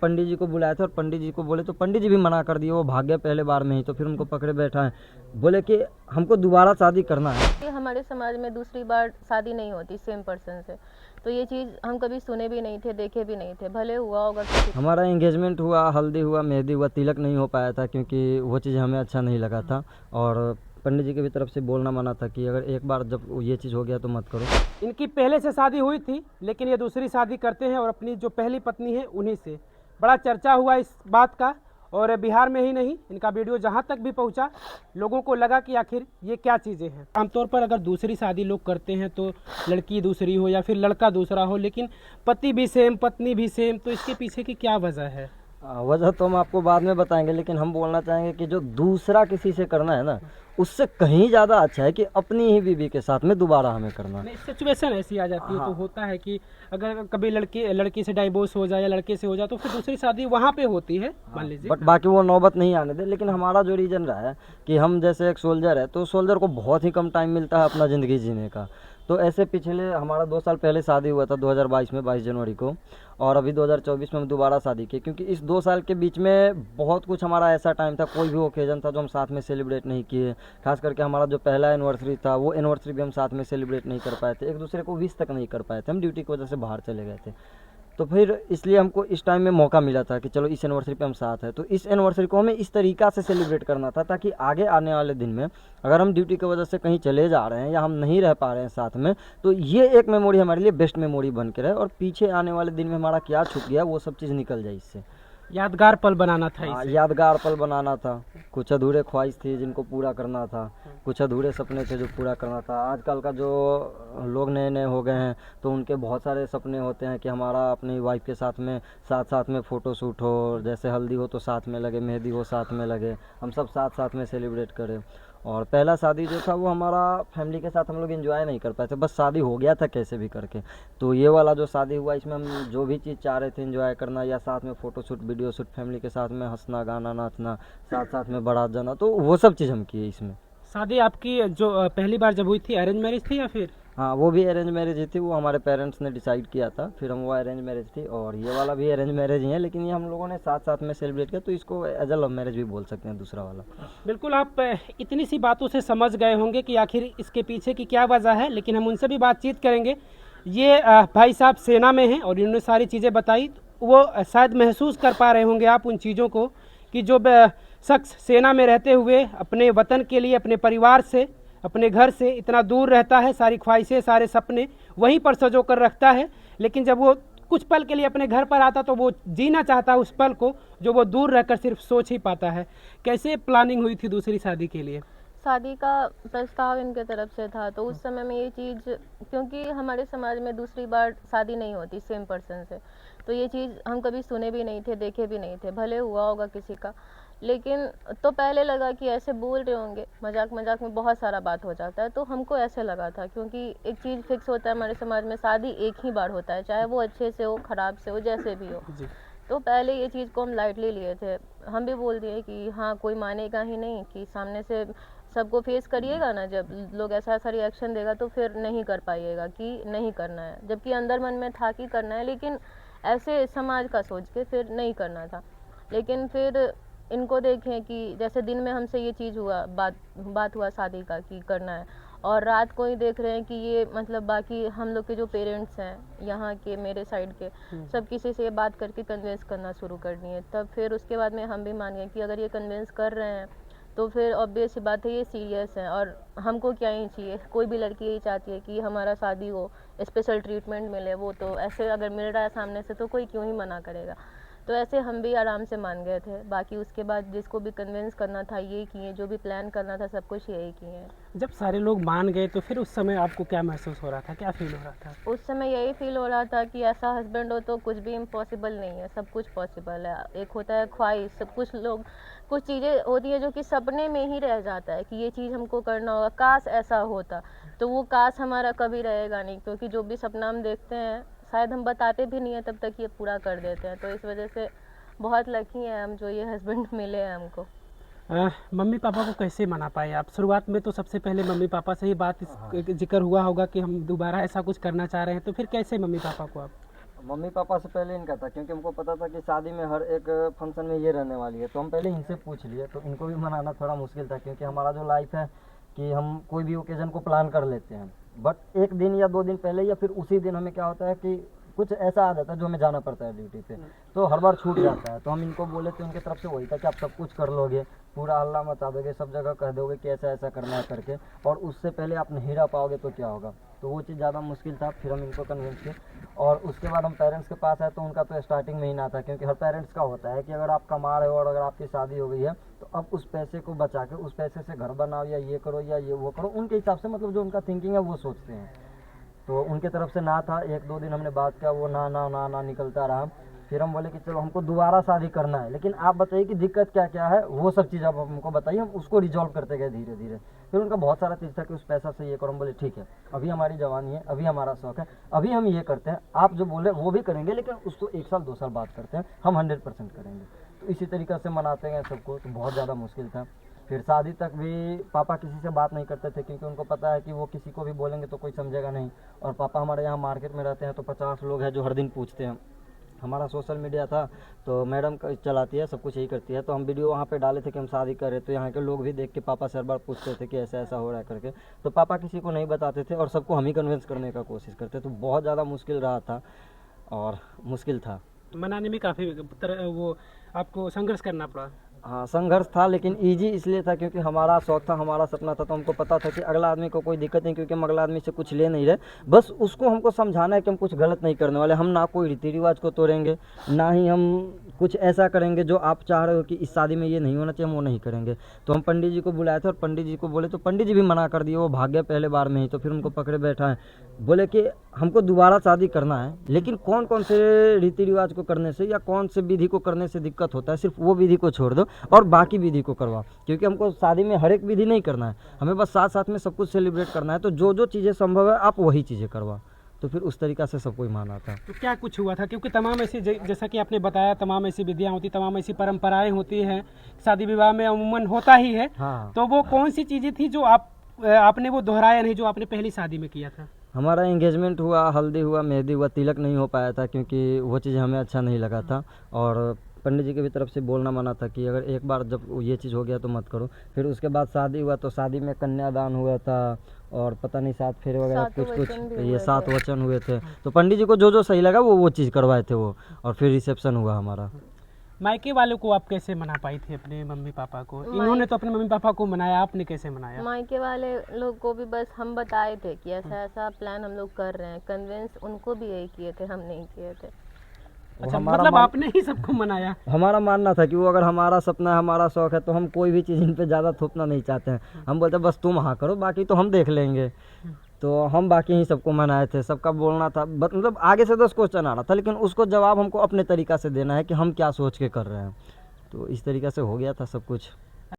पंडित जी को बुलाए थे और पंडित जी को बोले तो पंडित जी भी मना कर दिए, वो भाग गए पहले बार में ही। तो फिर उनको पकड़े बैठा है, बोले कि हमको दोबारा शादी करना है। कि हमारे समाज में दूसरी बार शादी नहीं होती सेम पर्सन से, तो ये चीज़ हम कभी सुने भी नहीं थे, देखे भी नहीं थे। भले हुआ होगा किसी हमारा एंगेजमेंट हुआ, हल्दी हुआ, मेहंदी हुआ, तिलक नहीं हो पाया था क्योंकि वो चीज़ हमें अच्छा नहीं लगा था। और पंडित जी की भी तरफ से बोलना मना था कि अगर एक बार जब ये चीज़ हो गया तो मत करो। इनकी पहले से शादी हुई थी, लेकिन ये दूसरी शादी करते हैं और अपनी जो पहली पत्नी है उन्हीं से। बड़ा चर्चा हुआ इस बात का, और बिहार में ही नहीं, इनका वीडियो जहाँ तक भी पहुँचा, लोगों को लगा कि आखिर ये क्या चीज़ें हैं। आमतौर पर अगर दूसरी शादी लोग करते हैं तो लड़की दूसरी हो या फिर लड़का दूसरा हो, लेकिन पति भी सेम पत्नी भी सेम, तो इसके पीछे की क्या वजह है? वजह तो हम आपको बाद में बताएंगे, लेकिन हम बोलना चाहेंगे कि जो दूसरा किसी से करना है ना, उससे कहीं ज़्यादा अच्छा है कि अपनी ही बीवी के साथ में दोबारा हमें करना। नहीं, सिचुएशन ऐसी आ जाती है। हाँ। तो होता है कि अगर कभी लड़की से डाइवोर्स हो जाए या लड़के से हो जाए तो फिर दूसरी शादी वहाँ पे होती है, मान लीजिए। बट बाकी वो नौबत नहीं आने दे। लेकिन हमारा जो रीज़न रहा है कि हम जैसे एक सोल्जर है, तो सोल्जर को बहुत ही कम टाइम मिलता है अपना ज़िंदगी जीने का। तो ऐसे पिछले हमारा 2 साल पहले शादी हुआ था 2022 में 22 जनवरी को, और अभी 2024 में हम दोबारा शादी की, क्योंकि इस 2 साल के बीच में बहुत कुछ हमारा ऐसा टाइम था, कोई भी ओकेजन था जो हम साथ में सेलिब्रेट नहीं किए। खास करके हमारा जो पहला एनिवर्सरी था, वो एनिवर्सरी भी हम साथ में सेलिब्रेट नहीं कर पाए थे, एक दूसरे को विश तक नहीं कर पाए थे, हम ड्यूटी की वजह से बाहर चले गए थे। तो फिर इसलिए हमको इस टाइम में मौका मिला था कि चलो इस एनिवर्सरी पे हम साथ हैं। तो इस एनिवर्सरी को हमें इस तरीक़ा से सेलिब्रेट करना था ताकि आगे आने वाले दिन में अगर हम ड्यूटी की वजह से कहीं चले जा रहे हैं या हम नहीं रह पा रहे हैं साथ में, तो ये एक मेमोरी हमारे लिए बेस्ट मेमोरी बन के रहे, और पीछे आने वाले दिन में हमारा क्या छूट गया वो सब चीज़ निकल जाए इससे। यादगार पल बनाना था हाँ, इसे। यादगार पल बनाना था। कुछ अधूरे ख्वाहिश थी जिनको पूरा करना था, कुछ अधूरे सपने थे जो पूरा करना था। आजकल का जो लोग नए नए हो गए हैं, तो उनके बहुत सारे सपने होते हैं कि हमारा अपनी वाइफ के साथ में साथ में फ़ोटो शूट हो, जैसे हल्दी हो तो साथ में लगे, मेहंदी हो साथ में लगे, हम सब साथ में सेलिब्रेट करें। और पहला शादी जो था वो हमारा फैमिली के साथ हम लोग एंजॉय नहीं कर पाए थे, बस शादी हो गया था कैसे भी करके। तो ये वाला जो शादी हुआ, इसमें हम जो भी चीज़ चाह रहे थे एंजॉय करना, या साथ में photo shoot, video shoot, family के साथ में हंसना, गाना, नाचना, साथ में बारात जाना, तो वो सब चीज़ हम किए इसमें। शादी आपकी जो पहली बार जब हुई थी, अरेंज मैरिज थी या फिर? हाँ, वो भी अरेंज मैरिज ही थी, वो हमारे पेरेंट्स ने डिसाइड किया था, फिर हम वो अरेंज मैरिज थी। और ये वाला भी अरेंज मैरिज ही है, लेकिन ये हम लोगों ने साथ में सेलिब्रेट किया, तो इसको एज अ लव मैरिज भी बोल सकते हैं दूसरा वाला। बिल्कुल, आप इतनी सी बातों से समझ गए होंगे कि आखिर इसके पीछे की क्या वजह है, लेकिन हम उनसे भी बातचीत करेंगे। ये भाई साहब सेना में हैं और इन्होंने सारी चीज़ें बताई। वो शायद महसूस कर पा रहे होंगे आप उन चीज़ों को कि जो शख्स सेना में रहते हुए अपने वतन के लिए, अपने परिवार से, अपने घर से इतना दूर रहता है, सारी ख्वाहिशें, सारे सपने वहीं पर सजो कर रखता है, लेकिन जब वो कुछ पल के लिए अपने घर पर आता तो वो जीना चाहता है उस पल को जो वो दूर रहकर सिर्फ सोच ही पाता है। कैसे प्लानिंग हुई थी दूसरी शादी के लिए? शादी का प्रस्ताव इनके तरफ से था, तो उस समय में ये चीज़, क्योंकि हमारे समाज में दूसरी बार शादी नहीं होती सेम पर्सन से, तो ये चीज़ हम कभी सुने भी नहीं थे, देखे भी नहीं थे। भले हुआ होगा किसी का, लेकिन तो पहले लगा कि ऐसे बोल रहे होंगे, मजाक मजाक में बहुत सारा बात हो जाता है, तो हमको ऐसे लगा था। क्योंकि एक चीज़ फिक्स होता है हमारे समाज में, शादी एक ही बार होता है, चाहे वो अच्छे से हो, ख़राब से हो, जैसे भी हो। तो पहले ये चीज़ को हम लाइटली लिए थे। हम भी बोल दिए कि हाँ, कोई मानेगा ही नहीं, कि सामने से सबको फेस करिएगा ना, जब लोग ऐसा रिएक्शन देगा तो फिर नहीं कर पाइएगा कि नहीं करना है, जबकि अंदर मन में था कि करना है, लेकिन ऐसे समाज का सोच के फिर नहीं करना था। लेकिन फिर इनको देखें कि जैसे दिन में हमसे ये चीज़ हुआ, बात हुआ शादी का कि करना है, और रात को ही देख रहे हैं कि ये मतलब बाकी हम लोग के जो पेरेंट्स हैं यहाँ के, मेरे साइड के, सब किसी से ये बात करके कन्विंस करना शुरू कर दिए। तब फिर उसके बाद में हम भी मान गए कि अगर ये कन्विंस कर रहे हैं तो फिर ऑब्वियस सी बात है ये सीरियस है, और हमको क्या ही चाहिए, कोई भी लड़की यही चाहती है कि हमारा शादी हो, स्पेशल ट्रीटमेंट मिले। वो तो ऐसे अगर मिल रहा है सामने से तो कोई क्यों ही मना करेगा। तो ऐसे हम भी आराम से मान गए थे। बाकी उसके बाद जिसको भी कन्विंस करना था ये किए, जो भी प्लान करना था सब कुछ यही किए। जब सारे लोग मान गए तो फिर उस समय आपको क्या महसूस हो रहा था, क्या फील हो रहा था? उस समय यही फील हो रहा था कि ऐसा हस्बैंड हो तो कुछ भी इम्पॉसिबल नहीं है, सब कुछ पॉसिबल है। एक होता है ख्वाहिश, सब कुछ चीज़ें होती है जो कि सपने में ही रह जाता है कि ये चीज़ हमको करना होगा, काश ऐसा होता। तो वो काश हमारा कभी रहेगा नहीं, क्योंकि जो भी सपना हम देखते हैं शायद हम बताते भी नहीं है तब तक ये पूरा कर देते हैं। तो इस वजह से बहुत लकी हैं हम जो ये हस्बैंड मिले हैं हमको। मम्मी पापा को कैसे मना पाए आप? शुरुआत में तो सबसे पहले मम्मी पापा से ही बात जिक्र हुआ होगा कि हम दोबारा ऐसा कुछ करना चाह रहे हैं, तो फिर कैसे मम्मी पापा को आप? मम्मी पापा से पहले इनका था, क्योंकि हमको पता था कि शादी में हर एक फंक्शन में ये रहने वाली है, तो हम पहले इनसे पूछ लिए। तो इनको भी मनाना थोड़ा मुश्किल था, क्योंकि हमारा जो लाइफ है कि हम कोई भी ओकेजन को प्लान कर लेते हैं, बट एक दिन या 2 दिन पहले या फिर उसी दिन हमें क्या होता है कि कुछ ऐसा आ जाता है जो हमें जाना पड़ता है ड्यूटी पे, तो हर बार छूट जाता है। तो हम इनको बोले तो उनकी तरफ से वही था कि आप सब कुछ कर लोगे, पूरा हल्ला मचा दोगे, सब जगह कह दोगे कि ऐसा ऐसा करना है करके, और उससे पहले आप नहीं रह पाओगे तो क्या होगा। तो वो चीज़ ज़्यादा मुश्किल था। फिर हम इनको कन्विंस किए, और उसके बाद हम पेरेंट्स के पास आए तो उनका तो स्टार्टिंग में ही ना था, क्योंकि हर पेरेंट्स का होता है कि अगर आप कमा रहे हो और अगर आपकी शादी हो गई है तो अब उस पैसे को बचा के उस पैसे से घर बनाओ या ये करो या ये वो करो, उनके हिसाब से मतलब जो उनका थिंकिंग है वो सोचते हैं। तो उनके तरफ से ना था। 1-2 दिन हमने बात किया, वो ना ना ना ना निकलता रहा। फिर हम बोले कि चलो हमको दोबारा शादी करना है, लेकिन आप बताइए कि दिक्कत क्या क्या है, वो सब चीज़ आप हमको बताइए, हम उसको रिजॉल्व करते गए धीरे धीरे। फिर उनका बहुत सारा चीज़ था कि उस पैसा से ये करो। हम बोले ठीक है, अभी हमारी जवानी है, अभी हमारा शौक है, अभी हम ये करते हैं, आप जो बोले वो भी करेंगे, लेकिन उसको 1 साल 2 साल बाद करते हैं, हम 100% करेंगे। तो इसी तरीक़े से मनाते गए सबको। तो बहुत ज़्यादा मुश्किल था। फिर शादी तक भी पापा किसी से बात नहीं करते थे, क्योंकि उनको पता है कि वो किसी को भी बोलेंगे तो कोई समझेगा नहीं। और पापा हमारे यहाँ मार्केट में रहते हैं, तो 50 लोग हैं जो हर दिन पूछते हैं। हमारा सोशल मीडिया था तो मैडम चलाती है, सब कुछ यही करती है, तो हम वीडियो वहाँ पे डाले थे कि हम शादी कर रहे, तो यहाँ के लोग भी देख के पापा से हर बार पूछते थे कि ऐसा ऐसा हो रहा है करके। तो पापा किसी को नहीं बताते थे और सबको हम ही कन्विंस करने का कोशिश करते। तो बहुत ज़्यादा मुश्किल रहा था और मुश्किल था। मनाने में काफ़ी वो आपको संघर्ष करना पड़ा। हाँ, संघर्ष था, लेकिन इजी इसलिए था क्योंकि हमारा शौक था, हमारा सपना था। तो हमको पता था कि अगला आदमी को कोई दिक्कत नहीं, क्योंकि हम अगला आदमी से कुछ ले नहीं रहे, बस उसको हमको समझाना है कि हम कुछ गलत नहीं करने वाले। हम ना कोई रीति रिवाज को तोड़ेंगे, ना ही हम कुछ ऐसा करेंगे जो आप चाह रहे हो कि इस शादी में ये नहीं होना चाहिए, हम वो नहीं करेंगे। तो हम पंडित जी को बुलाए थे और पंडित जी को बोले तो पंडित जी भी मना कर दिए, वो भाग गए पहले बार में ही। तो फिर उनको पकड़े बैठा है, बोले कि हमको दोबारा शादी करना है, लेकिन कौन कौन से रीति रिवाज को करने से या कौन से विधि को करने से दिक्कत होता है, सिर्फ वो विधि को छोड़ दो और बाकी विधि को करवाओ। क्योंकि हमको शादी में हर एक विधि नहीं करना है, हमें बस साथ साथ में सब कुछ सेलिब्रेट करना है। तो जो जो चीज़ें संभव है आप वही चीज़ें करवाओ। तो फिर उस तरीक़ा से सब कोई माना था। तो क्या कुछ हुआ था, क्योंकि तमाम ऐसी जैसा कि आपने बताया, तमाम ऐसी विधियाँ होती, तमाम ऐसी परंपराएं होती हैं, शादी विवाह में अमूमन होता ही है। हाँ, तो वो कौन सी चीज़ें थी जो आपने वो दोहराया नहीं, जो आपने पहली शादी में किया था? हमारा एंगेजमेंट हुआ, हल्दी हुआ, मेहंदी हुआ, तिलक नहीं हो पाया था क्योंकि वो चीज़ हमें अच्छा नहीं लगा था। और पंडित जी की भी तरफ से बोलना मना था कि अगर एक बार जब ये चीज़ हो गया तो मत करो। फिर उसके बाद शादी हुआ, तो शादी में कन्यादान हुआ था और पता नहीं 7 फेरे वगैरह कुछ ये 7 वचन हुए थे। तो पंडित जी को जो जो सही लगा वो चीज़ करवाए थे वो। और फिर रिसेप्शन हुआ हमारा। मायके वालों को आप कैसे मना पाई थी अपने मम्मी पापा को? इन्होंने तो अपने मम्मी पापा को मनाया, आपने कैसे मनाया? मायके वाले लोग को भी बस हम बताए थे कि ऐसा ऐसा प्लान हम लोग कर रहे हैं, कन्विंस उनको भी यही किए थे, हम नहीं किए थे। अच्छा, मतलब आपने ही सबको मनाया? हमारा मानना था कि वो अगर हमारा सपना है, हमारा शौक है, तो हम कोई भी चीज़ इन पे ज़्यादा थोपना नहीं चाहते हैं। हम बोलते बस तुम हाँ करो, बाकी तो हम देख लेंगे। तो हम बाकी ही सबको मनाए थे, सबका बोलना था, मतलब आगे से 10 क्वेश्चन आ रहा था, लेकिन उसको जवाब हमको अपने तरीक़ा से देना है कि हम क्या सोच के कर रहे हैं। तो इस तरीक़े से हो गया था सब कुछ।